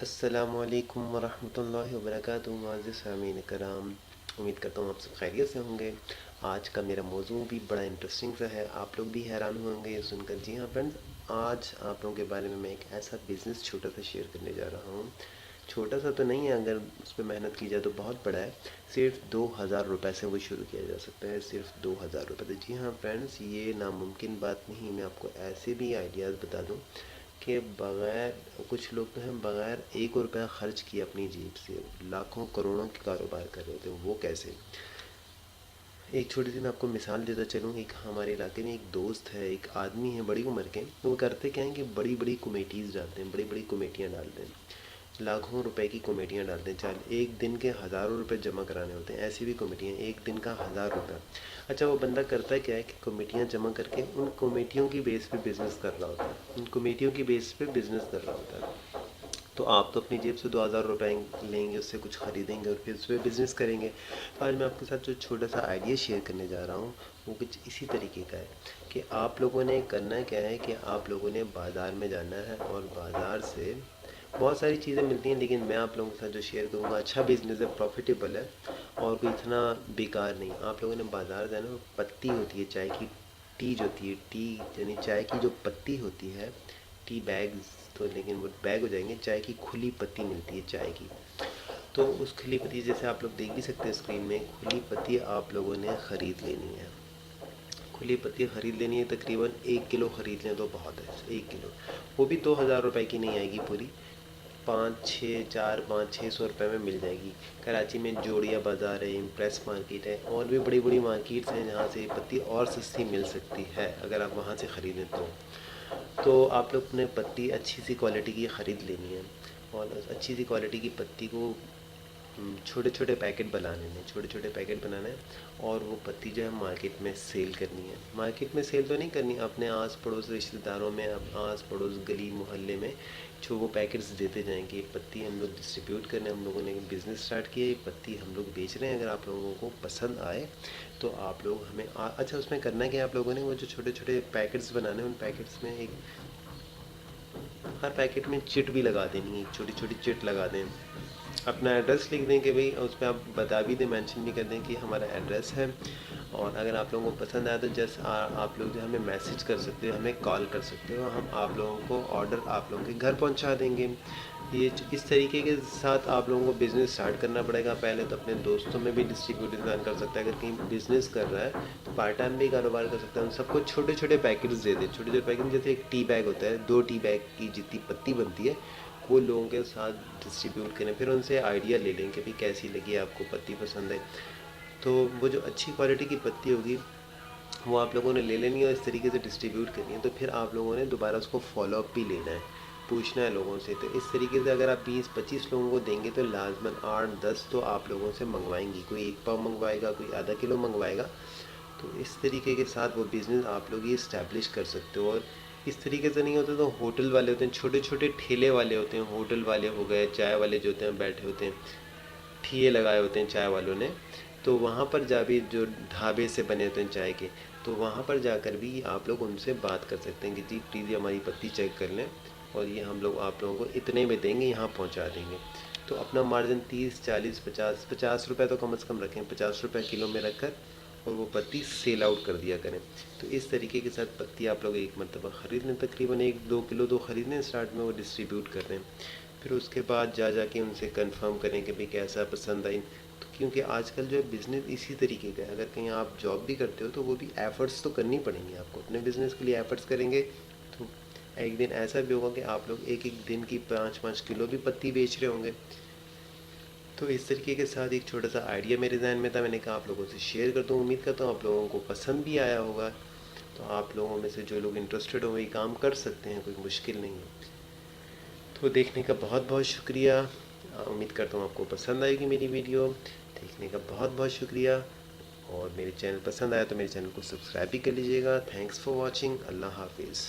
अस्सलामुअलैकुम वरहमतुल्लाहि वबरकातुहू। मुअज़्ज़िज़ सामीन कराम, उम्मीद करता हूँ आप सब खैरियत से होंगे। आज का मेरा मौजू भी बड़ा इंटरेस्टिंग सा है, आप लोग भी हैरान होंगे ये सुनकर। जी हाँ फ्रेंड्स, आज आप लोगों के बारे में मैं एक ऐसा बिज़नेस छोटा सा शेयर करने जा रहा हूँ। छोटा सा तो नहीं है, अगर उस पर मेहनत की जाए तो बहुत बड़ा है। सिर्फ 2000 रुपये से वो शुरू किया जा सकता है, सिर्फ 2000 रुपये। जी हाँ फ्रेंड्स, ये नामुमकिन बात नहीं। मैं आपको ऐसे भी आइडियाज़ बता दूँ कि बग़ैर, कुछ लोग तो हैं बग़ैर 1 रुपया ख़र्च किए अपनी जेब से लाखों करोड़ों के कारोबार कर रहे होते हैं। वो कैसे? एक छोटी सी मैं आपको मिसाल देता चलूँ। एक हमारे इलाके में एक दोस्त है, एक आदमी है बड़ी उम्र के। वो करते क्या हैं कि बड़ी बड़ी कमेटीज़ डालते हैं, बड़ी बड़ी कमेटियाँ डालते हैं, लाखों रुपए की कमेटियाँ डालते हैं। चाहे एक दिन के हज़ारों रुपए जमा कराने होते हैं, ऐसी भी कमेटियाँ, एक दिन का 1000 रुपया। अच्छा, वो बंदा करता क्या है कि कमेटियाँ जमा करके उन कमेटियों की बेस पे बिज़नेस कर रहा होता है, उन कमेटियों की बेस पे बिज़नेस कर रहा होता है। तो आप तो अपनी जेब से 2000 रुपये लेंगे, उससे कुछ ख़रीदेंगे और फिर उस पर बिज़नेस करेंगे। तो आज मैं आपके साथ जो छोटा सा आइडिया शेयर करने जा रहा हूँ वो कुछ इसी तरीके का है कि आप लोगों ने करना क्या है कि आप लोगों ने बाज़ार में जाना है और बाज़ार से बहुत सारी चीज़ें मिलती हैं, लेकिन मैं आप लोगों के साथ जो शेयर करूँगा अच्छा बिज़नेस है, प्रॉफिटेबल है और कोई इतना बेकार नहीं। आप लोगों ने बाज़ार जाना है, पत्ती होती है चाय की, टी जो होती है, टी यानी चाय की जो पत्ती होती है, टी बैग्स तो, लेकिन वो बैग हो जाएंगे, चाय की खुली पत्ती मिलती है चाय की। तो उस खुली पत्ती, जैसे आप लोग देख भी सकते हैं स्क्रीन में, खुली पत्ती आप लोगों ने ख़रीद लेनी है। खुली पत्ती ख़रीद लेनी है, तकरीबन 1 किलो ख़रीद लें तो बहुत है। 1 किलो, वो भी 2000 रुपये की नहीं आएगी पूरी, 5-6 4 5 600 रुपये में मिल जाएगी। कराची में जोड़िया बाज़ार है, इम्प्रेस मार्केट है, और भी बड़ी बड़ी मार्केट्स हैं जहाँ से पत्ती और सस्ती मिल सकती है, अगर आप वहाँ से ख़रीदें तो आप लोग ने पत्ती अच्छी सी क्वालिटी की ख़रीद लेनी है। और अच्छी सी क्वालिटी की पत्ती को छोटे छोटे पैकेट बनाने हैं, छोटे छोटे पैकेट बनाना है। और वो पत्ती जो है मार्केट में सेल करनी है। मार्केट में सेल तो नहीं करनी, अपने आस पड़ोस रिश्तेदारों में, आस पड़ोस गली मोहल्ले में जो वो पैकेट्स देते जाएंगे। ये पत्ती हम लोग डिस्ट्रीब्यूट करने, हम लोगों ने बिज़नेस स्टार्ट किया, ये पत्ती हम लोग बेच रहे हैं। अगर आप लोगों को पसंद आए तो आप लोग हमें अच्छा, उसमें करना क्या है आप लोगों ने, वो जो छोटे छोटे पैकेट्स बनाने हैं, उन पैकेट्स में एक, हर पैकेट में चिट भी लगा देनी है, छोटी छोटी चिट लगा दें। अपना एड्रेस लिख दें कि भाई, उस पर आप बता भी दें, मेंशन भी कर दें कि हमारा एड्रेस है। और अगर आप लोगों को पसंद आया तो जस्ट आप लोग जो हमें मैसेज कर सकते हो, हमें कॉल कर सकते हो, हम आप लोगों को ऑर्डर आप लोगों के घर पहुंचा देंगे। ये इस तरीके के साथ आप लोगों को बिज़नेस स्टार्ट करना पड़ेगा। पहले तो अपने दोस्तों में भी डिस्ट्रीब्यूट इंसान कर सकता है, अगर कहीं बिज़नेस कर रहा है तो पार्ट टाइम भी कारोबार कर सकता है। उन सबको छोटे छोटे पैकेट्स दे दें, छोटे छोटे पैकेट, जैसे एक टी बैग होता है, 2 टी बैग की जितनी पत्ती बनती है, वो लोगों के साथ डिस्ट्रीब्यूट करें। फिर उनसे आइडिया ले लें कि भाई कैसी लगी आपको पत्ती, पसंद है तो वो जो अच्छी क्वालिटी की पत्ती होगी वो आप लोगों ने ले लेनी है और इस तरीके से डिस्ट्रीब्यूट करनी है। तो फिर आप लोगों ने दोबारा उसको फॉलोअप भी लेना है, पूछना है लोगों से। तो इस तरीके से अगर आप 20-25 लोगों को देंगे तो लाजमन 8-10 तो आप लोगों से मंगवाएंगी, कोई 1 पाव मंगवाएगा, कोई आधा किलो मंगवाएगा। तो इस तरीके के साथ वो बिज़नेस आप लोग ये इस्टेब्लिश कर सकते हो। और इस तरीके से नहीं होता तो होटल वाले होते हैं, छोटे छोटे ठेले वाले होते हैं, होटल वाले हो गए, चाय वाले जो होते हैं बैठे होते हैं, ठिए लगाए होते हैं चाय वालों ने। तो वहाँ पर जा भी, जो ढाबे से बने होते हैं चाय के, तो वहाँ पर जाकर भी आप लोग उनसे बात कर सकते हैं कि जी प्लीज़ ये हमारी पत्ती चेक कर लें और ये हम लोग आप लोगों को इतने में देंगे, यहाँ पहुँचा देंगे। तो अपना मार्जिन 30-40-50-50 रुपये तो कम से कम रखें, 50 रुपये किलो में रख कर और वो पत्ती सेल आउट कर दिया करें। तो इस तरीके के साथ पत्ती आप लोग एक मरतबा ख़रीद लें, तकरीबन 1-2 किलो तो ख़रीद लें स्टार्ट में, वो डिस्ट्रीब्यूट कर दें। फिर उसके बाद जाके उनसे कंफर्म करें कि भाई कैसा पसंद आई। तो क्योंकि आजकल जो है बिज़नेस इसी तरीके का है, अगर कहीं आप जॉब भी करते हो तो वो भी एफ़र्ट्स तो करनी पड़ेंगी आपको, अपने बिज़नेस के लिए एफ़र्ट्स करेंगे तो एक दिन ऐसा भी होगा कि आप लोग एक एक दिन की 5-5 किलो भी पत्ती बेच रहे होंगे। तो इस तरीके के साथ एक छोटा सा आइडिया मेरे जहन में था, मैंने कहा आप लोगों से शेयर करता हूँ। उम्मीद करता हूँ आप लोगों को पसंद भी आया होगा। तो आप लोगों में से जो लोग इंटरेस्टेड हो ये काम कर सकते हैं, कोई मुश्किल नहीं है। तो देखने का बहुत बहुत शुक्रिया। उम्मीद करता हूँ आपको पसंद आएगी मेरी वीडियो। देखने का बहुत बहुत शुक्रिया। और मेरे चैनल पसंद आया तो मेरे चैनल को सब्सक्राइब भी कर लीजिएगा। Thanks for watching. अल्लाह हाफिज़।